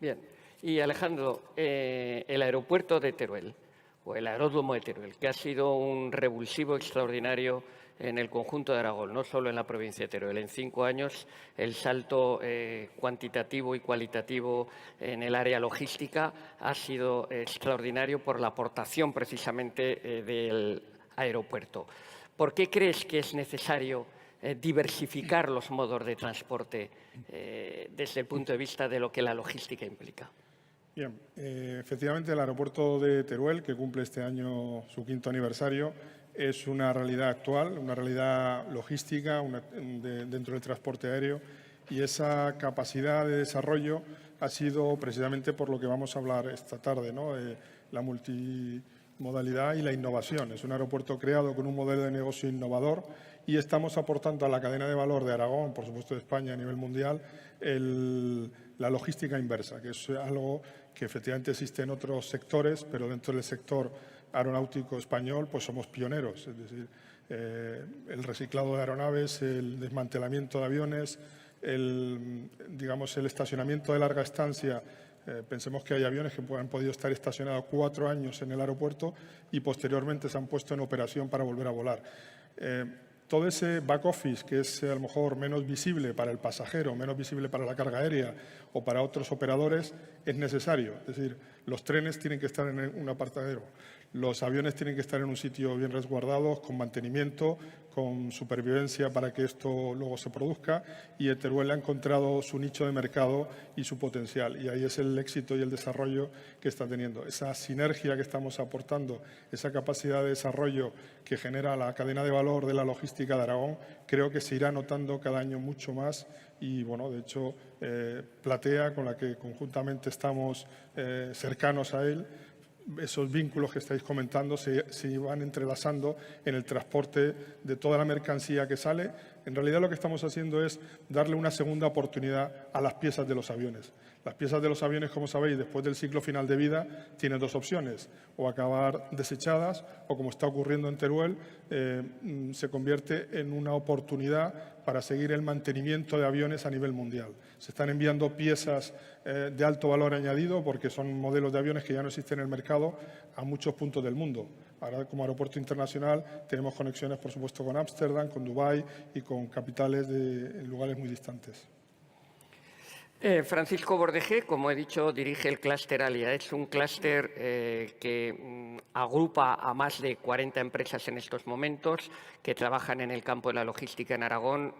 Bien. Y Alejandro, el aeropuerto de Teruel, o el aeródromo de Teruel, que ha sido un revulsivo extraordinario en el conjunto de Aragón, no solo en la provincia de Teruel. En 5 años el salto cuantitativo y cualitativo en el área logística ha sido extraordinario por la aportación precisamente del aeropuerto. ¿Por qué crees que es necesario diversificar los modos de transporte desde el punto de vista de lo que la logística implica? Bien, efectivamente el aeropuerto de Teruel, que cumple este año su 5º aniversario, es una realidad actual, una realidad logística dentro del transporte aéreo, y esa capacidad de desarrollo ha sido precisamente por lo que vamos a hablar esta tarde, ¿no? La multimodalidad y la innovación. Es un aeropuerto creado con un modelo de negocio innovador y estamos aportando a la cadena de valor de Aragón, por supuesto de España a nivel mundial, la logística inversa, que es algo que efectivamente existe en otros sectores, pero dentro del sector aeronáutico español pues somos pioneros. Es decir, el reciclado de aeronaves, el desmantelamiento de aviones, el estacionamiento de larga estancia. Pensemos que hay aviones que han podido estar estacionados 4 años en el aeropuerto y posteriormente se han puesto en operación para volver a volar. Todo ese back office, que es a lo mejor menos visible para el pasajero, menos visible para la carga aérea o para otros operadores, es necesario. Es decir, los trenes tienen que estar en un apartadero, los aviones tienen que estar en un sitio bien resguardados, con mantenimiento, con supervivencia para que esto luego se produzca, y Teruel ha encontrado su nicho de mercado y su potencial, y ahí es el éxito y el desarrollo que está teniendo. Esa sinergia que estamos aportando, esa capacidad de desarrollo que genera la cadena de valor de la logística de Aragón, creo que se irá notando cada año mucho más y, bueno, de hecho, Platea, con la que conjuntamente estamos cercanos a él, esos vínculos que estáis comentando se van entrelazando en el transporte de toda la mercancía que sale. En realidad lo que estamos haciendo es darle una segunda oportunidad a las piezas de los aviones. Las piezas de los aviones, como sabéis, después del ciclo final de vida, tienen 2 opciones: o acabar desechadas o, como está ocurriendo en Teruel, se convierte en una oportunidad para seguir el mantenimiento de aviones a nivel mundial. Se están enviando piezas de alto valor añadido, porque son modelos de aviones que ya no existen en el mercado, a muchos puntos del mundo. Ahora, como aeropuerto internacional, tenemos conexiones, por supuesto, con Ámsterdam, con Dubái y con capitales en lugares muy distantes. Francisco Bordejé, como he dicho, dirige el clúster Alia. Es un clúster que agrupa a más de 40 empresas en estos momentos que trabajan en el campo de la logística en Aragón,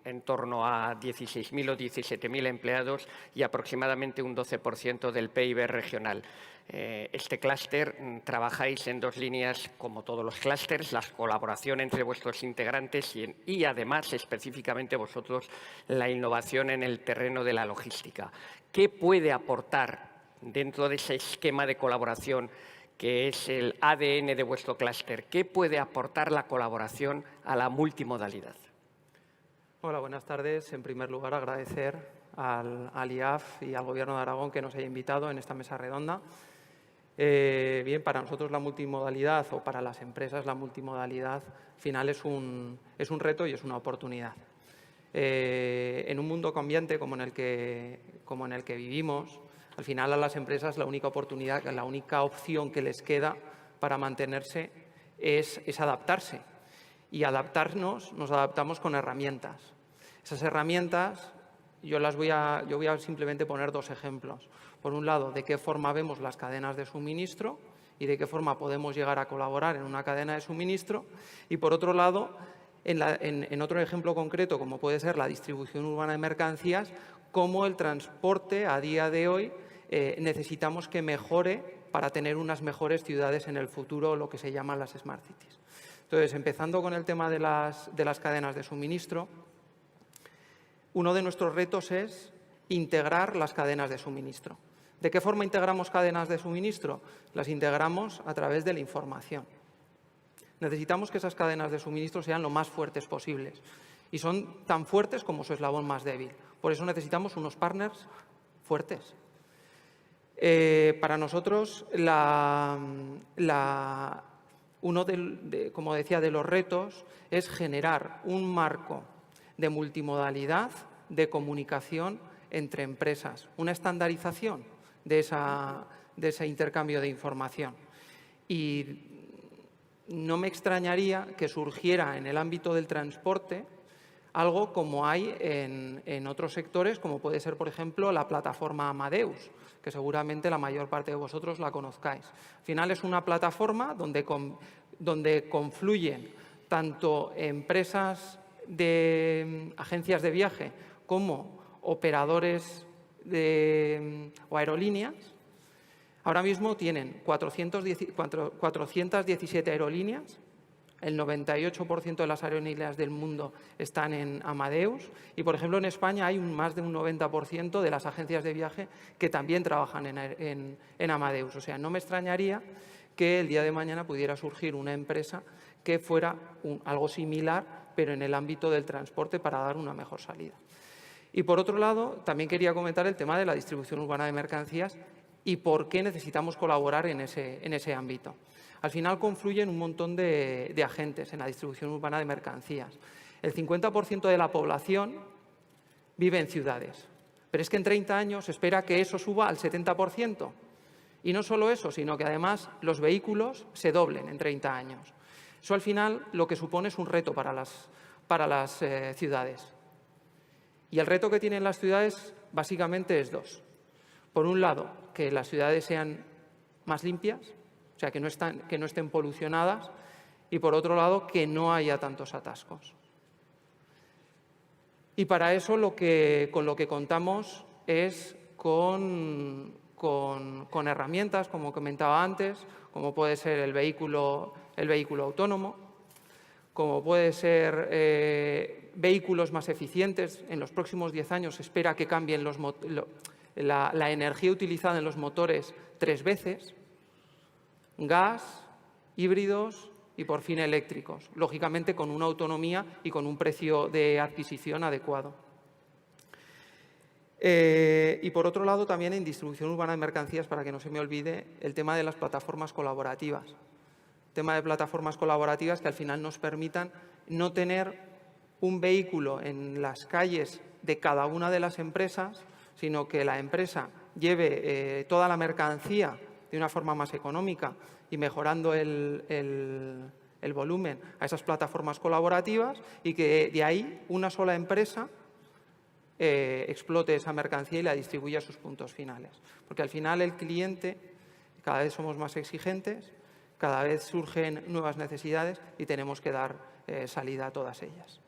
en torno a 16.000 o 17.000 empleados y aproximadamente un 12% del PIB regional. Este clúster trabajáis en 2 líneas, como todos los clústeres: la colaboración entre vuestros integrantes y además, específicamente vosotros, la innovación en el terreno de la logística. ¿Qué puede aportar dentro de ese esquema de colaboración que es el ADN de vuestro clúster? ¿Qué puede aportar la colaboración a la multimodalidad? Hola, buenas tardes. En primer lugar, agradecer al IAF y al Gobierno de Aragón que nos haya invitado en esta mesa redonda. Bien, para nosotros la multimodalidad, o para las empresas la multimodalidad, al final es un reto y es una oportunidad. En un mundo cambiante como en el que vivimos, al final a las empresas la única oportunidad, la única opción que les queda para mantenerse es adaptarse. Y adaptarnos, nos adaptamos con herramientas. Esas herramientas, yo voy a simplemente poner 2 ejemplos. Por un lado, de qué forma vemos las cadenas de suministro y de qué forma podemos llegar a colaborar en una cadena de suministro. Y por otro lado, en otro ejemplo concreto, como puede ser la distribución urbana de mercancías, cómo el transporte a día de hoy necesitamos que mejore para tener unas mejores ciudades en el futuro, lo que se llaman las Smart Cities. Entonces, empezando con el tema de las cadenas de suministro, uno de nuestros retos es integrar las cadenas de suministro. ¿De qué forma integramos cadenas de suministro? Las integramos a través de la información. Necesitamos que esas cadenas de suministro sean lo más fuertes posibles y son tan fuertes como su eslabón más débil. Por eso necesitamos unos partners fuertes. Para nosotros, uno como decía, de los retos es generar un marco de multimodalidad, de comunicación entre empresas, una estandarización de ese intercambio de información. Y no me extrañaría que surgiera en el ámbito del transporte algo como hay en otros sectores, como puede ser, por ejemplo, la plataforma Amadeus, que seguramente la mayor parte de vosotros la conozcáis. Al final es una plataforma donde confluyen tanto empresas de agencias de viaje como operadores o aerolíneas. Ahora mismo tienen 417 aerolíneas, el 98% de las aerolíneas del mundo están en Amadeus y, por ejemplo, en España hay más de un 90% de las agencias de viaje que también trabajan en Amadeus. O sea, no me extrañaría que el día de mañana pudiera surgir una empresa que fuera algo similar, pero en el ámbito del transporte para dar una mejor salida. Y, por otro lado, también quería comentar el tema de la distribución urbana de mercancías y por qué necesitamos colaborar en ese ámbito. Al final confluyen un montón de agentes en la distribución urbana de mercancías. El 50% de la población vive en ciudades, pero es que en 30 años se espera que eso suba al 70%. Y no solo eso, sino que además los vehículos se doblen en 30 años. Eso al final lo que supone es un reto para las ciudades. Y el reto que tienen las ciudades básicamente es dos. Por un lado, que las ciudades sean más limpias, o sea, que no estén polucionadas, y por otro lado, que no haya tantos atascos. Y para eso con lo que contamos es con herramientas, como comentaba antes, como puede ser el vehículo autónomo, como puede ser vehículos más eficientes. En los próximos 10 años se espera que cambien la energía utilizada en los motores 3 veces, gas, híbridos y, por fin, eléctricos, lógicamente con una autonomía y con un precio de adquisición adecuado. Y, por otro lado, también en distribución urbana de mercancías, para que no se me olvide, el tema de las plataformas colaborativas. El tema de plataformas colaborativas que al final nos permitan no tener un vehículo en las calles de cada una de las empresas, sino que la empresa lleve toda la mercancía de una forma más económica y mejorando el volumen a esas plataformas colaborativas, y que de ahí una sola empresa explote esa mercancía y la distribuya a sus puntos finales. Porque al final el cliente, cada vez somos más exigentes, cada vez surgen nuevas necesidades y tenemos que dar salida a todas ellas.